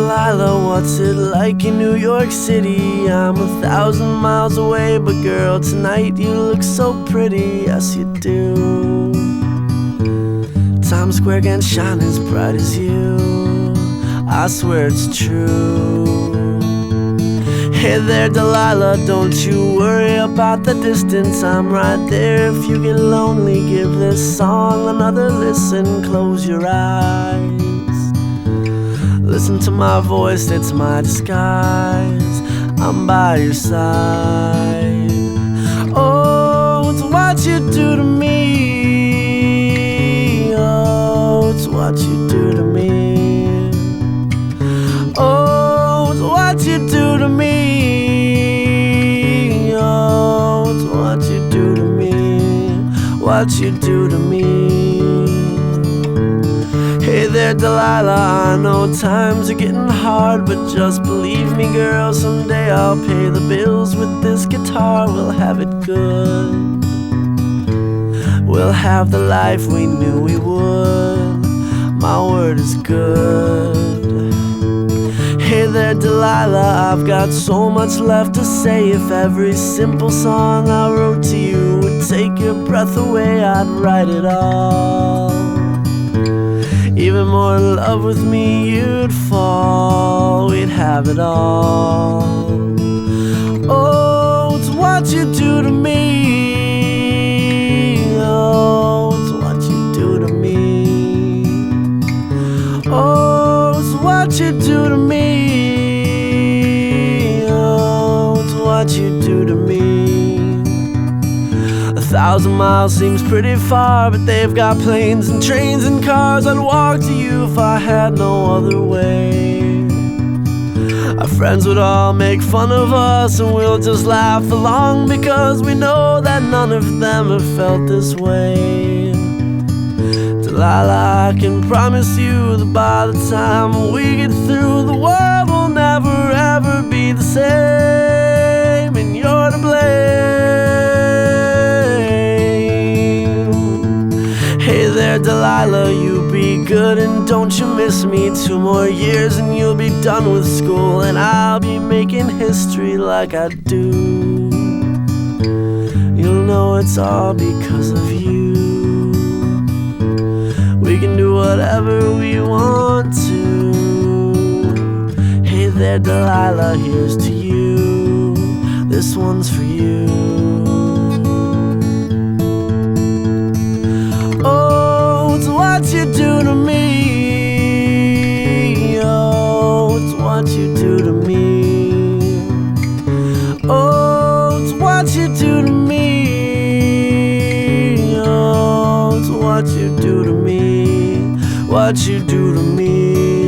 Delilah, what's it like in New York City? I'm 1,000 miles away, but girl, tonight you look so pretty, yes you do. Times Square can't shine as bright as you, I swear it's true. Hey there Delilah, don't you worry about the distance, I'm right there. If you get lonely, give this song another listen. Close your eyes, listen to my voice, it's my disguise, I'm by your side. Oh, it's what you do to me, oh, it's what you do to me. Oh, it's what you do to me, oh, it's what you do to me, what you do to me. Hey there Delilah, I know times are getting hard, but just believe me girl, someday I'll pay the bills with this guitar. We'll have it good, we'll have the life we knew we would, my word is good. Hey there Delilah, I've got so much left to say. If every simple song I wrote to you would take your breath away, I'd write it all. Even more in love with me you'd fall, we'd have it all. Oh, it's what you do to me, oh, it's what you do to me. Oh, it's what you do to me, oh, it's what you do to me. 1,000 miles seems pretty far, but they've got planes and trains and cars. I'd walk to you if I had no other way. Our friends would all make fun of us, and we'll just laugh along, because we know that none of them have felt this way. Delilah, I can promise you that by the time we get through, the world will never ever be the same, and you're to blame. Hey there Delilah, you be good and don't you miss me. 2 more years and you'll be done with school, and I'll be making history like I do. You'll know it's all because of you. We can do whatever we want to. Hey there Delilah, here's to you, this one's for you. Oh, it's what you do to me, oh, it's what you do to me. Oh, it's what you do to me, oh, it's what you do to me, what you do to me.